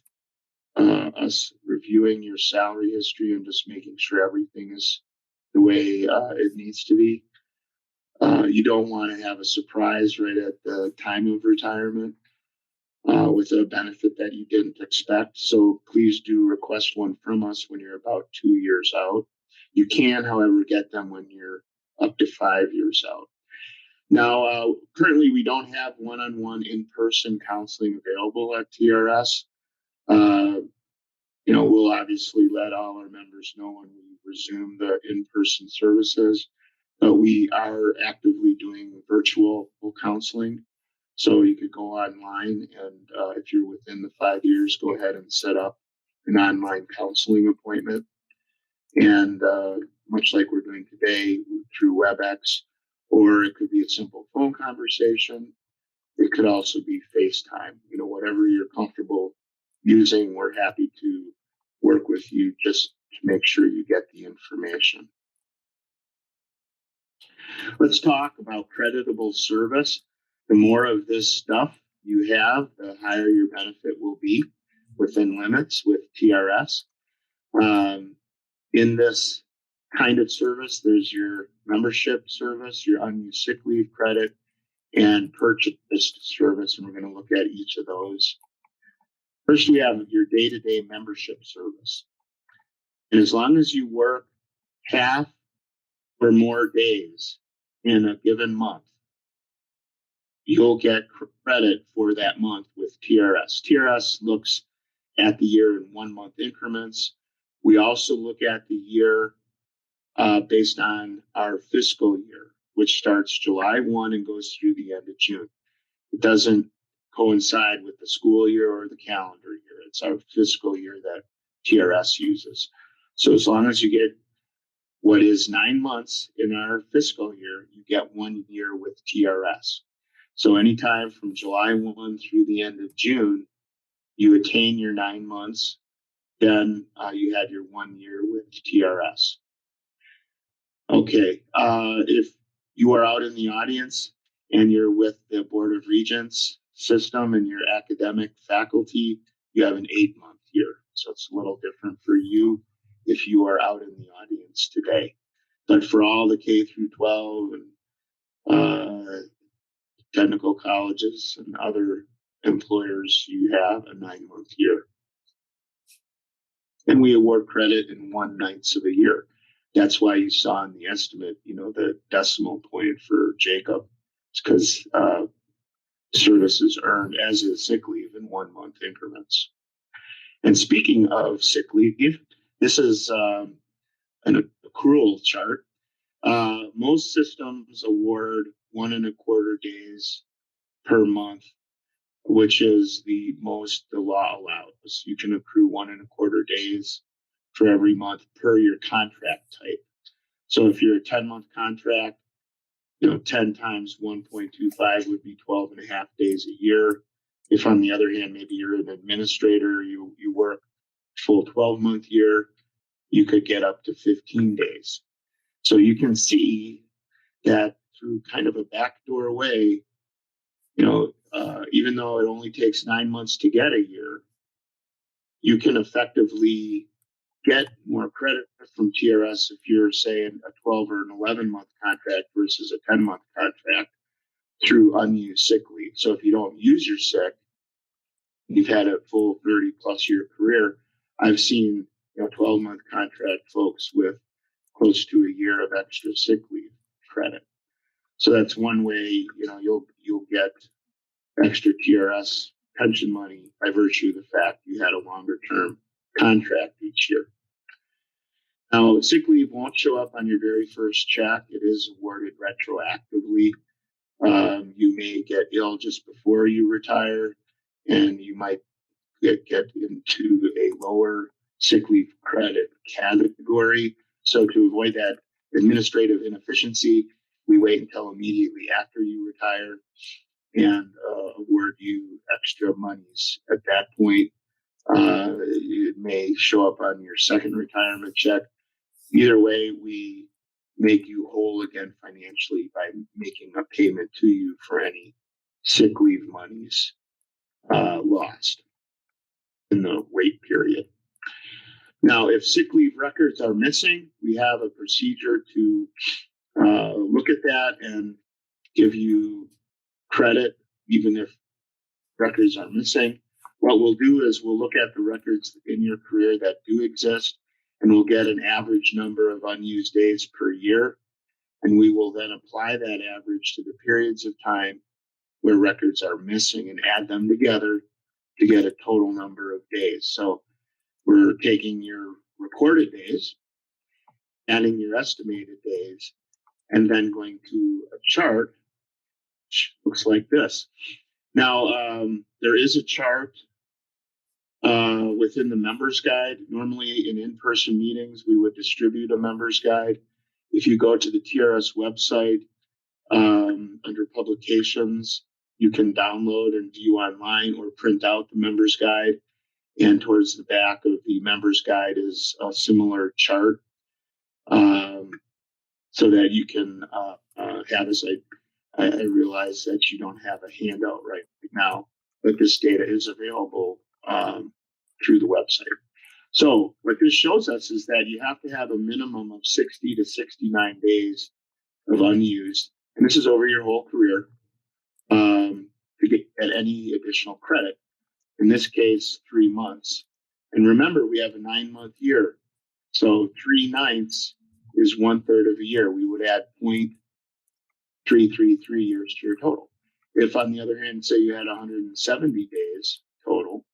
us reviewing your salary history and just making sure everything is the way it needs to be. You don't want to have a surprise right at the time of retirement with a benefit that you didn't expect. So please do request one from us when you're about 2 years out. You can, however, get them when you're up to 5 years out. Now, currently, we don't have one-on-one in-person counseling available at TRS. We'll obviously let all our members know when we resume the in-person services, but we are actively doing virtual counseling. So you could go online and if you're within the 5 years, go ahead and set up an online counseling appointment. And much like we're doing today through WebEx, or it could be a simple phone conversation. It could also be FaceTime. Whatever you're comfortable using, we're happy to work with you just to make sure you get the information. Let's talk about creditable service. The more of this stuff you have, the higher your benefit will be within limits with TRS. In this kind of service, there's your membership service, your unused sick leave credit, and purchased service, and we're going to look at each of those. First, we have your day-to-day membership service. And as long as you work half or more days in a given month, you'll get credit for that month with TRS. TRS looks at the year in 1 month increments. We also look at the year based on our fiscal year, which starts July 1 and goes through the end of June. It doesn't coincide with the school year or the calendar year. It's our fiscal year that TRS uses. So as long as you get what is 9 months in our fiscal year, you get 1 year with TRS. So anytime from July 1 through the end of June, you attain your 9 months, then you have your 1 year with TRS. Okay, if you are out in the audience and you're with the Board of Regents system and your academic faculty, you have an 8-month year. So it's a little different for you if you are out in the audience today. But for all the K through 12 and technical colleges and other employers, you have a 9-month year. And we award credit in 1/9 of a year. That's why you saw in the estimate, the decimal point for Jacob. It's because service is earned as is sick leave in 1 month increments. And speaking of sick leave, this is an accrual chart. Most systems award 1.25 days per month, which is the most the law allows. You can accrue 1.25 days for every month per your contract type. So if you're a 10-month contract, 10 times 1.25 would be 12.5 days a year. If on the other hand, maybe you're an administrator, you work full 12-month year, you could get up to 15 days. So you can see that through kind of a backdoor way, even though it only takes 9 months to get a year, you can effectively get more credit from TRS if you're, say, a 12 or an 11-month contract versus a 10-month contract through unused sick leave. So if you don't use your sick, you've had a full 30-plus year career. I've seen 12-month contract folks with close to a year of extra sick leave credit. So that's one way, you'll get extra TRS pension money by virtue of the fact you had a longer term contract each year. Now, sick leave won't show up on your very first check. It is awarded retroactively. You may get ill just before you retire, and you might get into a lower sick leave credit category. So to avoid that administrative inefficiency, we wait until immediately after you retire and award you extra monies. At that point, it may show up on your second retirement check. Either way, we make you whole again financially by making a payment to you for any sick leave monies lost. in the wait period. Now, if sick leave records are missing, we have a procedure to look at that and give you credit, even if records are missing. What we'll do is we'll look at the records in your career that do exist, and we'll get an average number of unused days per year. And we will then apply that average to the periods of time where records are missing and add them together to get a total number of days. So we're taking your recorded days, adding your estimated days, and then going to a chart, which looks like this. Now, there is a chart within the members guide. Normally in in-person meetings, we would distribute a members guide. If you go to the TRS website, under publications, you can download and view online or print out the members guide. And towards the back of the members guide is a similar chart, so that you can have as I realize that you don't have a handout right now, but this data is available through the website. So what this shows us is that you have to have a minimum of 60 to 69 days of unused, and this is over your whole career, to get any additional credit. In this case, 3 months. And remember, we have a 9-month year. So 3/9 is 1/3 of a year. We would add 0.333 years to your total. If, on the other hand, say you had 170 days total,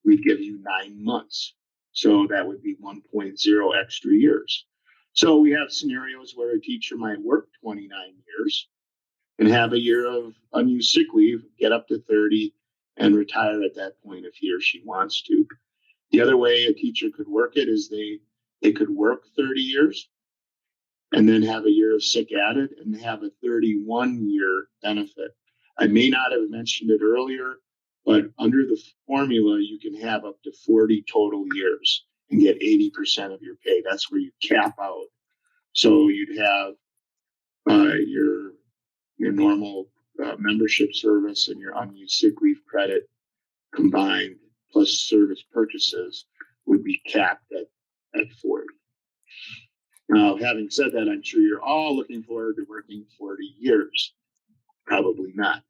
we'd give you 9 months. So that would be 1.0 extra years. So we have scenarios where a teacher might work 29 years and have a year of unused sick leave, get up to 30, and retire at that point if he or she wants to. The other way a teacher could work it is they could work 30 years and then have a year of sick added and have a 31-year benefit. I may not have mentioned it earlier, but under the formula, you can have up to 40 total years and get 80% of your pay. That's where you cap out. So you'd have your normal membership service and your unused sick leave credit combined plus service purchases would be capped at 40. Now, having said that, I'm sure you're all looking forward to working 40 years. Probably not.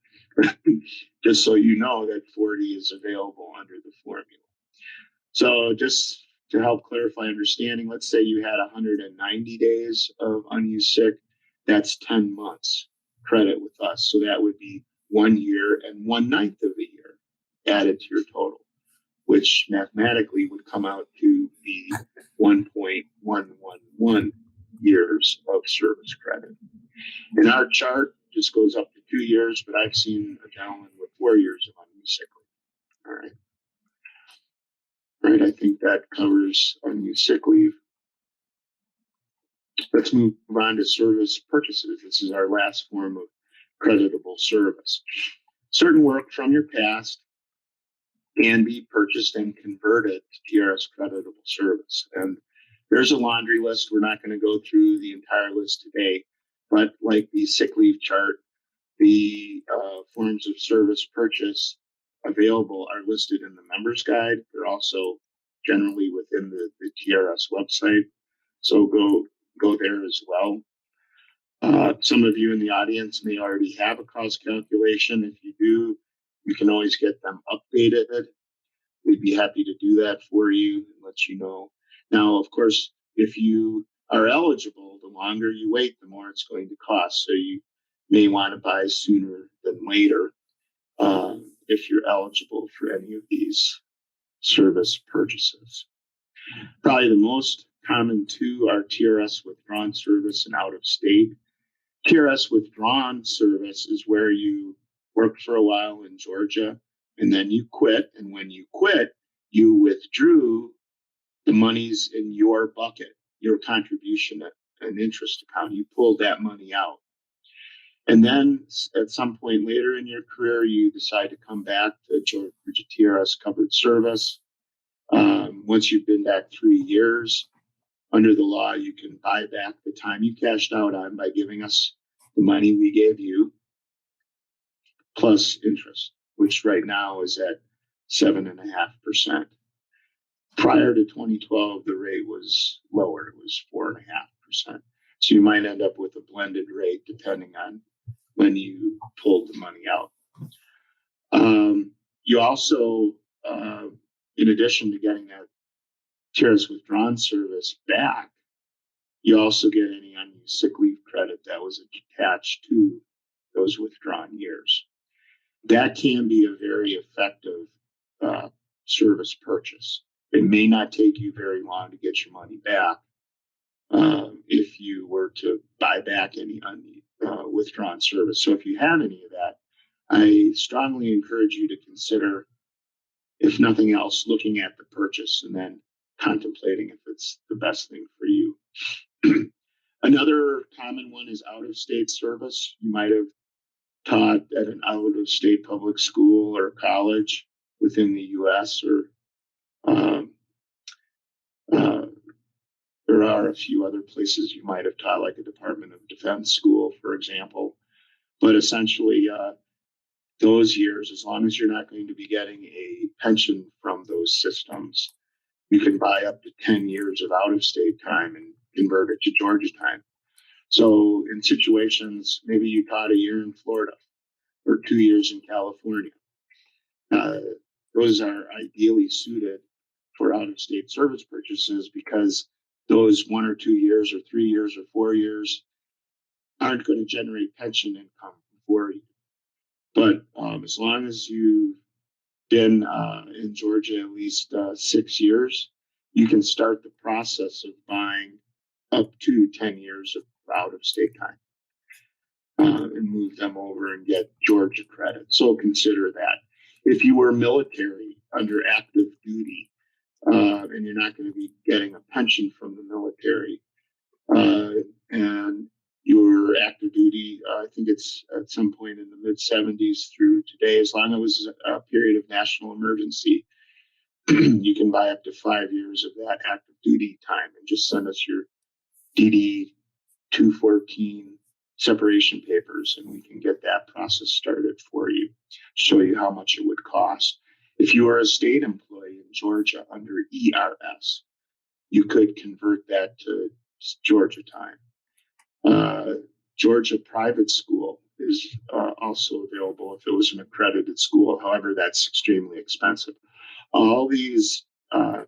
Just so you know that 40 is available under the formula. So just to help clarify understanding, let's say you had 190 days of unused sick. That's 10 months credit with us. So that would be 1 year and 1/9 of a year added to your total, which mathematically would come out to be 1.111 years of service credit. And our chart just goes up to 2 years, but I've seen a gentleman with 4 years of unused sick leave. All right. All right, I think that covers unused sick leave. Let's move on to service purchases. This is our last form of creditable service. Certain work from your past can be purchased and converted to TRS creditable service. And there's a laundry list. We're not going to go through the entire list today, but like the sick leave chart, the forms of service purchase available are listed in the members guide. They're also generally within the TRS website. So go there as well. Some of you in the audience may already have a cost calculation. If you do, you can always get them updated. We'd be happy to do that for you and let you know. Now, of course, if you are eligible, the longer you wait, the more it's going to cost. So you may want to buy sooner than later if you're eligible for any of these service purchases. Probably the most common two are TRS withdrawn service and out of state. TRS withdrawn service is where you worked for a while in Georgia and then you quit. And when you quit, you withdrew the monies in your bucket, your contribution and interest account. You pulled that money out. And then at some point later in your career, you decide to come back to Georgia TRS covered service. Once you've been back 3 years, under the law, you can buy back the time you cashed out on by giving us the money we gave you plus interest, which right now is at 7.5%. Prior to 2012, the rate was lower. It was 4.5%. So you might end up with a blended rate depending on when you pulled the money out. You also, in addition to getting that TRS withdrawn service back, you also get any unused sick leave credit that was attached to those withdrawn years. That can be a very effective service purchase. It may not take you very long to get your money back if you were to buy back any withdrawn service. So if you have any of that, I strongly encourage you to consider, if nothing else, looking at the purchase and then contemplating if it's the best thing for you. Another common one is out-of-state service. You might have taught at an out-of-state public school or college within the U.S. or there are a few other places you might have taught, like a Department of Defense school, for example. But essentially, those years, as long as you're not going to be getting a pension from those systems, you can buy up to 10 years of out-of-state time and convert it to Georgia time. So in situations, maybe you taught a year in Florida or 2 years in California. Those are ideally suited for out-of-state service purchases because those 1 or 2 years or 3 years or 4 years aren't going to generate pension income for you. But as long as you've been in Georgia at least 6 years, you can start the process of buying up to 10 years of out-of-state time and move them over and get Georgia credit. So consider that. If you were military under active duty and you're not going to be getting a pension from the military and your active duty, I think it's at some point in the mid-70s through today, as long as it was a period of national emergency, you can buy up to 5 years of that active duty time and just send us your DD 214 separation papers and we can get that process started for you, show you how much it would cost. If you are a state employee in Georgia under ERS, you could convert that to Georgia time. Georgia private school is also available if it was an accredited school. However, that's extremely expensive. All these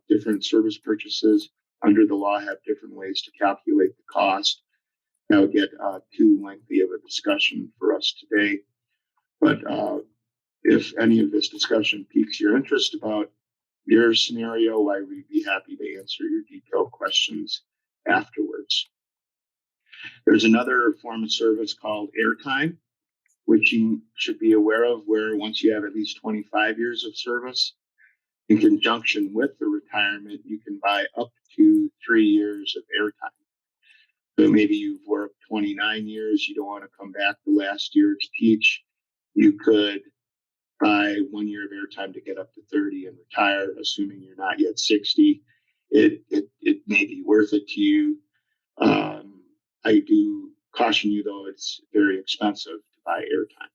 different service purchases under the law have different ways to calculate the cost. That would get too lengthy of a discussion for us today. But if any of this discussion piques your interest about your scenario, I would be happy to answer your detailed questions afterwards. There's another form of service called airtime, which you should be aware of, where once you have at least 25 years of service, in conjunction with the retirement, you can buy up to 3 years of airtime. So maybe you've worked 29 years, you don't want to come back the last year to teach. You could buy 1 year of airtime to get up to 30 and retire, assuming you're not yet 60. It may be worth it to you. I do caution you, though, it's very expensive to buy airtime.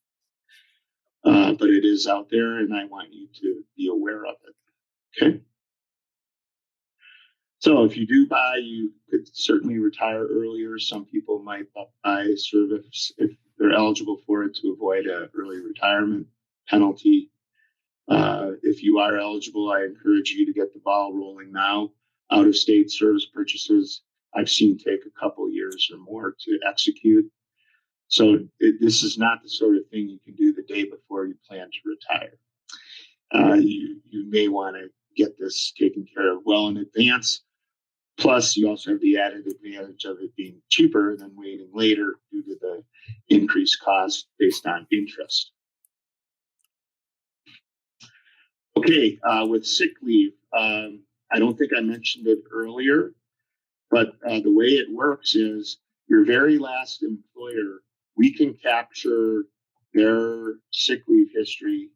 But it is out there, and I want you to be aware of it. Okay? So if you do buy, you could certainly retire earlier. Some people might buy service if they're eligible for it to avoid an early retirement penalty. If you are eligible, I encourage you to get the ball rolling now. Out-of-state service purchases, I've seen take a couple years or more to execute. So this is not the sort of thing you can do the day before you plan to retire. You may want to get this taken care of well in advance. Plus, you also have the added advantage of it being cheaper than waiting later due to the increased cost based on interest. Okay, with sick leave, I don't think I mentioned it earlier, but the way it works is your very last employer, we can capture their sick leave history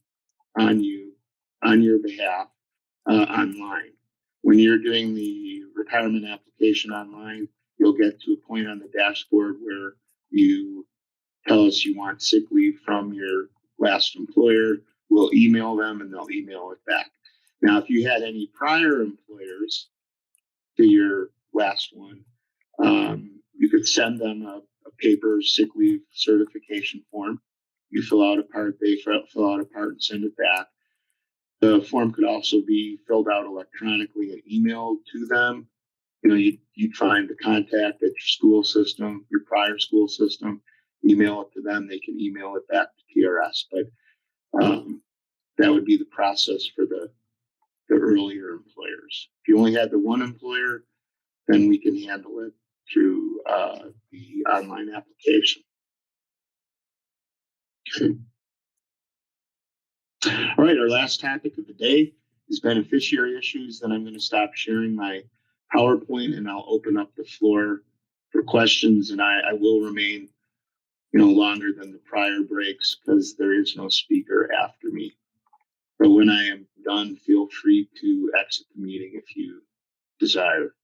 on you, on your behalf, online. When you're doing the retirement application online, you'll get to a point on the dashboard where you tell us you want sick leave from your last employer. We'll email them and they'll email it back. Now, if you had any prior employers employers to your last one. You could send them a paper sick leave certification form. You fill out a part, they fill out a part and send it back. The form could also be filled out electronically and emailed to them. You'd find the contact at your school system, your prior school system, email it to them. They can email it back to TRS. But that would be the process for the earlier employers. If you only had the one employer, then we can handle it through the online application. Okay. All right, our last topic of the day is beneficiary issues. Then I'm going to stop sharing my PowerPoint and I'll open up the floor for questions. And I will remain, longer than the prior breaks because there is no speaker after me. But when I am done, feel free to exit the meeting if you desire.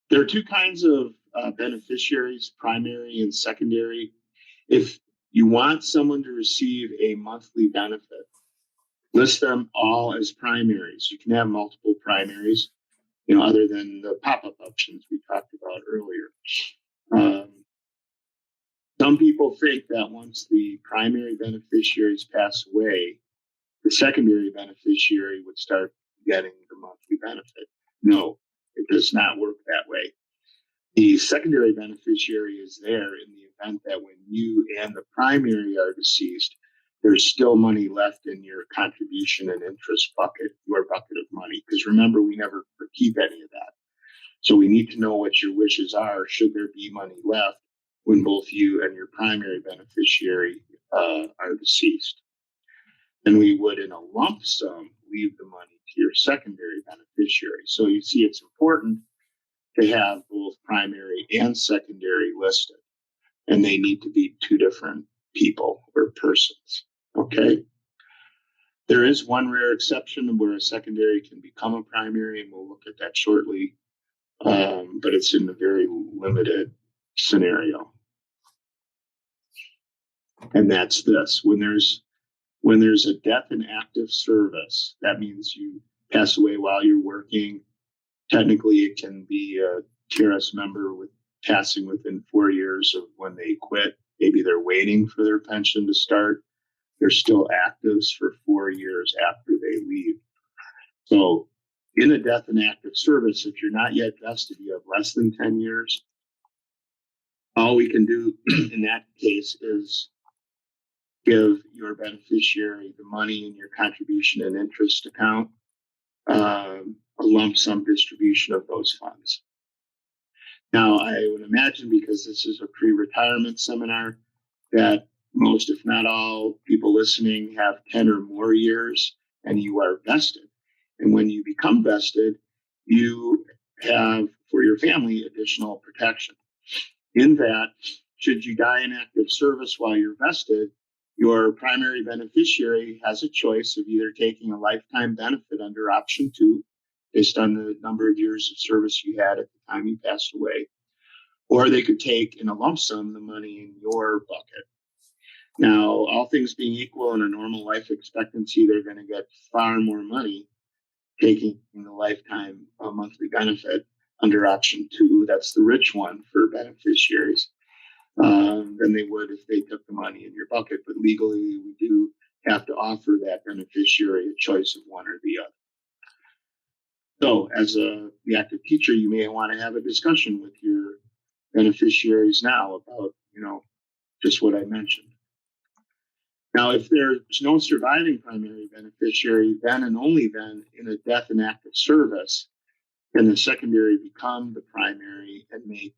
There are two kinds of beneficiaries, primary and secondary. If you want someone to receive a monthly benefit, list them all as primaries. You can have multiple primaries, other than the pop-up options we talked about earlier. Some people think that once the primary beneficiaries pass away, the secondary beneficiary would start getting the monthly benefit. No, it does not work that way. The secondary beneficiary is there in the event that when you and the primary are deceased, there's still money left in your contribution and interest bucket, your bucket of money. Because remember, we never keep any of that. So we need to know what your wishes are, should there be money left when both you and your primary beneficiary are deceased. And we would, in a lump sum, leave the money to your secondary beneficiary. So you see, it's important to have both primary and secondary listed, and they need to be two different people or persons. Okay. There is one rare exception where a secondary can become a primary, and we'll look at that shortly. But it's in a very limited scenario. And that's this: when there's a death in active service, that means you pass away while you're working. Technically, it can be a TRS member with passing within 4 years of when they quit. Maybe they're waiting for their pension to start. They're still actives for 4 years after they leave. So in a death in active service, if you're not yet vested, you have less than 10 years. All we can do in that case is give your beneficiary the money in your contribution and interest account, a lump sum distribution of those funds. Now, I would imagine, because this is a pre-retirement seminar, that most, if not all, people listening have 10 or more years and you are vested. And when you become vested, you have, for your family, additional protection. In that, should you die in active service while you're vested, your primary beneficiary has a choice of either taking a lifetime benefit under option 2, based on the number of years of service you had at the time you passed away, or they could take in a lump sum the money in your bucket. Now, all things being equal, in a normal life expectancy, they're going to get far more money taking the lifetime monthly benefit under option 2. That's the rich one for beneficiaries. Than they would if they took the money in your bucket. But legally, we do have to offer that beneficiary a choice of one or the other. So as the active teacher, you may want to have a discussion with your beneficiaries now about, just what I mentioned. Now, if there's no surviving primary beneficiary, then and only then, in a death in active service, can the secondary become the primary and make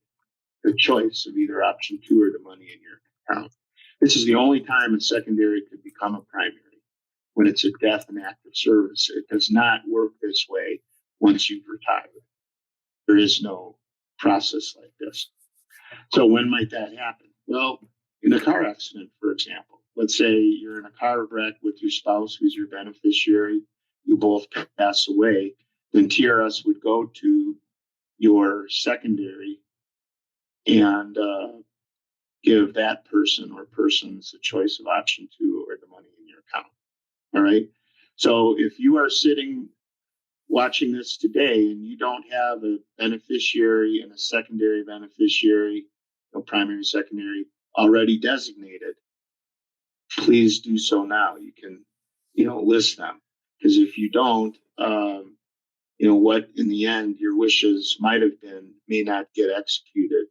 the choice of either option 2 or the money in your account. This is the only time a secondary could become a primary, when it's a death in active service. It does not work this way once you've retired. There is no process like this. So when might that happen? Well, in a car accident, for example. Let's say you're in a car wreck with your spouse, who's your beneficiary. You both pass away. Then TRS would go to your secondary and give that person or persons a choice of option 2 or the money in your account. All right. So if you are sitting watching this today and you don't have a beneficiary and a secondary beneficiary, primary, secondary, already designated, please do so now. You can, list them, because if you don't, what in the end your wishes might have been may not get executed.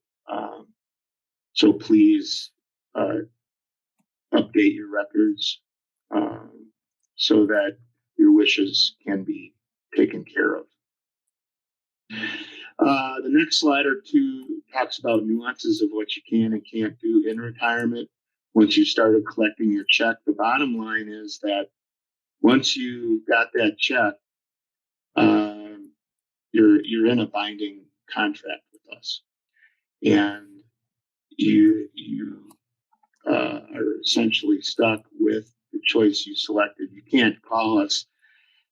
So please update your records so that your wishes can be taken care of. The next slide or two talks about nuances of what you can and can't do in retirement. Once you started collecting your check, the bottom line is that once you got that check, you're in a binding contract with us, and you are essentially stuck with the choice you selected. You can't call us,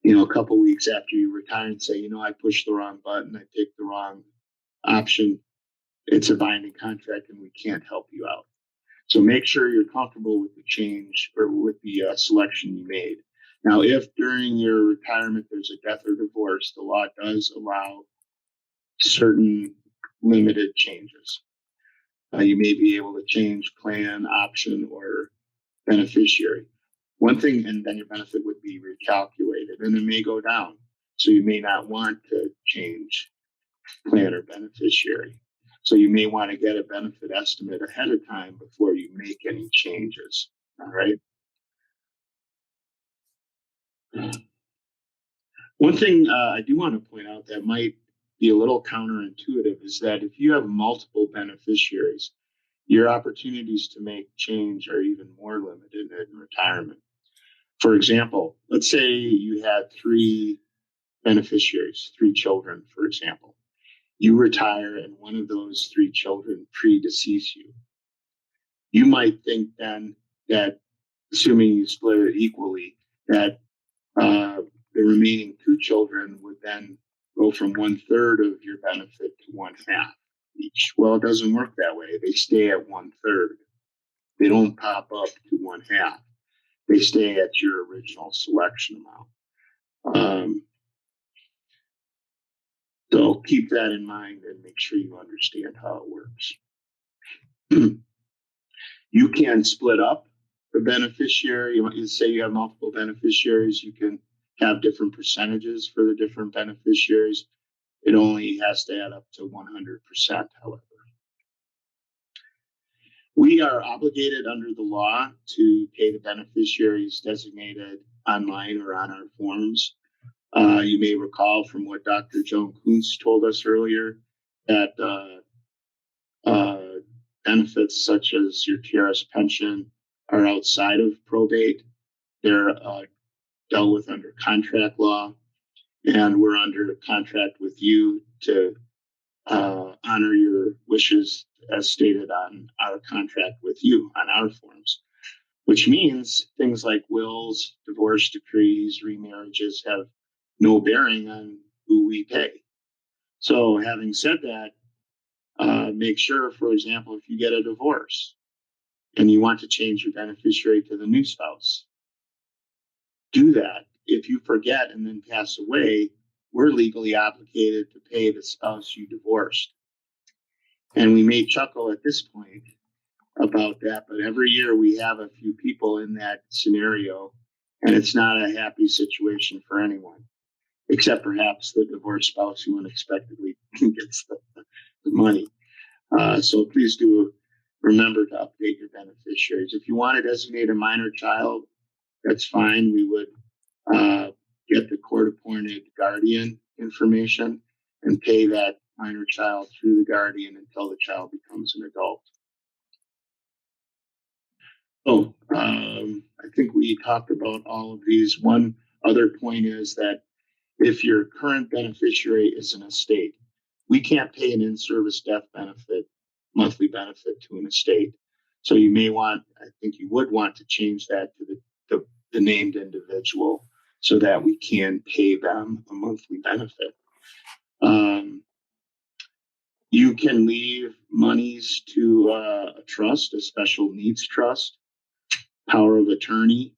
a couple weeks after you retire and say, I pushed the wrong button, I picked the wrong option. It's a binding contract and we can't help you out. So make sure you're comfortable with the change or with the selection you made. Now, if during your retirement there's a death or divorce, the law does allow certain limited changes. You may be able to change plan, option, or beneficiary. One thing, and then your benefit would be recalculated, and it may go down. So you may not want to change plan or beneficiary. So you may want to get a benefit estimate ahead of time before you make any changes. All right. One thing I do want to point out that might be a little counterintuitive is that if you have multiple beneficiaries, your opportunities to make change are even more limited in retirement. For example, let's say you had 3 beneficiaries, 3 children, for example. You retire and one of those 3 children predecease you. You might think then that, assuming you split it equally, that the remaining 2 children would then go from 1/3 of your benefit to 1/2 each. Well, it doesn't work that way. They stay at 1/3. They don't pop up to 1/2. They stay at your original selection amount. So keep that in mind and make sure you understand how it works. You can split up the beneficiary. You say you have multiple beneficiaries, you can have different percentages for the different beneficiaries. It only has to add up to 100%, however. We are obligated under the law to pay the beneficiaries designated online or on our forms. You may recall from what Dr. Joan Kuntz told us earlier that benefits such as your TRS pension are outside of probate. They're dealt with under contract law, and we're under contract with you to honor your wishes as stated on our contract with you on our forms, which means things like wills, divorce decrees, remarriages have no bearing on who we pay. So having said that, make sure, for example, if you get a divorce and you want to change your beneficiary to the new spouse, do that. If you forget and then pass away, we're legally obligated to pay the spouse you divorced. And we may chuckle at this point about that, but every year we have a few people in that scenario, and it's not a happy situation for anyone, except perhaps the divorced spouse who unexpectedly gets the money. So please do remember to update your beneficiaries. If you want to designate a minor child, that's fine. We would get the court-appointed guardian information and pay that minor child through the guardian until the child becomes an adult. So I think we talked about all of these. One other point is that if your current beneficiary is an estate, we can't pay an in-service death benefit, monthly benefit to an estate. So you may want, I think you would want to change that to the named individual so that we can pay them a monthly benefit. You can leave monies to a trust, a special needs trust, power of attorney,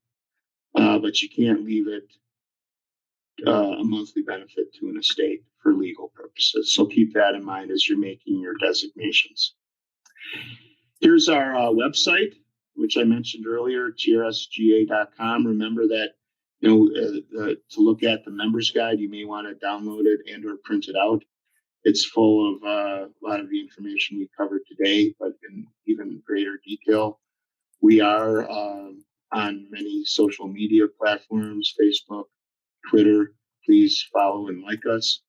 but you can't leave it a monthly benefit to an estate for legal purposes. So keep that in mind as you're making your designations. Here's our website, which I mentioned earlier, trsga.com. Remember that to look at the members guide, you may want to download it and or print it out. It's full of a lot of the information we covered today, but in even greater detail. We are on many social media platforms, Facebook, Twitter. Please follow and like us.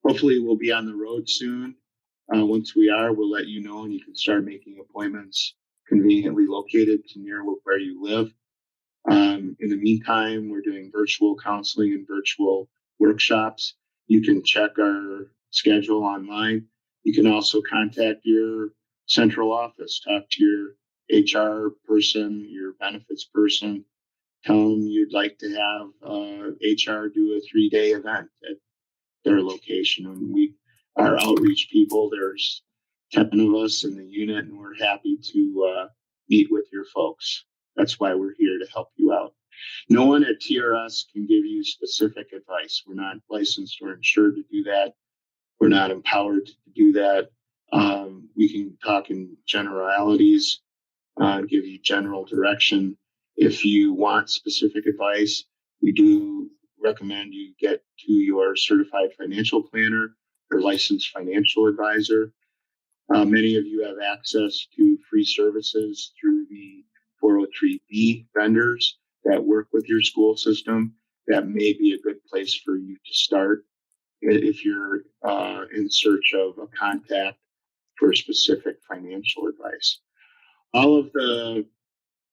Hopefully we'll be on the road soon. Once we are, we'll let you know, and you can start making appointments conveniently located to near where you live. In the meantime, we're doing virtual counseling and virtual workshops. You can check our schedule online. You can also contact your central office, talk to your HR person, your benefits person, tell them you'd like to have HR do a 3-day event at their location. And we are outreach people. There's 10 of us in the unit, and we're happy to meet with your folks. That's why we're here, to help you out. No one at TRS can give you specific advice. We're not licensed or insured to do that. We're not empowered to do that. We can talk in generalities, give you general direction. If you want specific advice, we do recommend you get to your certified financial planner or licensed financial advisor. Many of you have access to free services through the 403B vendors that work with your school system. That may be a good place for you to start if you're in search of a contact for specific financial advice. All of the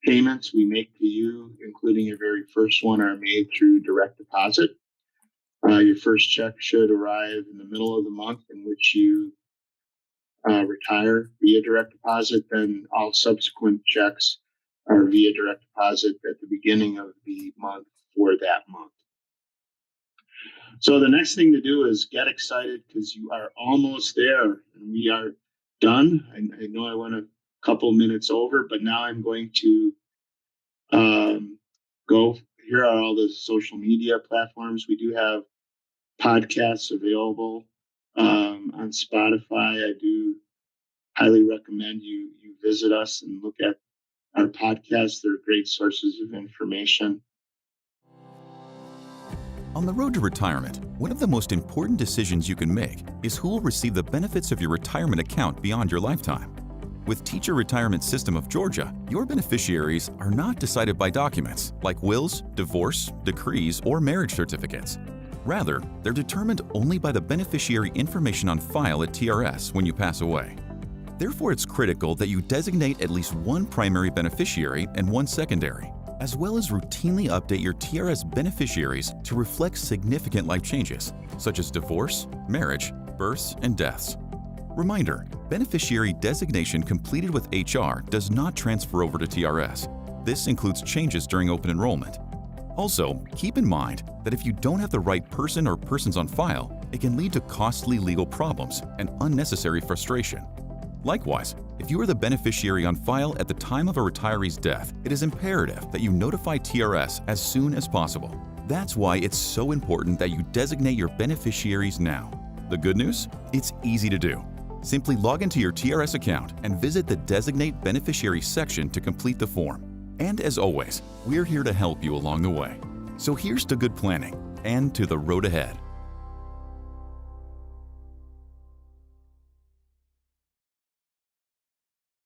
payments we make to you, including your very first one, are made through direct deposit. Your first check should arrive in the middle of the month in which you retire via direct deposit. Then all subsequent checks are via direct deposit at the beginning of the month for that month. So the next thing to do is get excited, because you are almost there, and we are done. I know I went a couple minutes over, but now I'm going to go. Here are all the social media platforms. We do have podcasts available on Spotify. I do highly recommend you visit us and look at our podcasts. They're great sources of information. On the road to retirement, one of the most important decisions you can make is who will receive the benefits of your retirement account beyond your lifetime. With Teacher Retirement System of Georgia, your beneficiaries are not decided by documents like wills, divorce, decrees, or marriage certificates. Rather, they're determined only by the beneficiary information on file at TRS when you pass away. Therefore, it's critical that you designate at least one primary beneficiary and one secondary, as well as routinely update your TRS beneficiaries to reflect significant life changes, such as divorce, marriage, births, and deaths. Reminder: beneficiary designation completed with HR does not transfer over to TRS. This includes changes during open enrollment. Also, keep in mind that if you don't have the right person or persons on file, it can lead to costly legal problems and unnecessary frustration. Likewise, if you are the beneficiary on file at the time of a retiree's death, it is imperative that you notify TRS as soon as possible. That's why it's so important that you designate your beneficiaries now. The good news? It's easy to do. Simply log into your TRS account and visit the Designate Beneficiary section to complete the form. And as always, we're here to help you along the way. So here's to good planning and to the road ahead.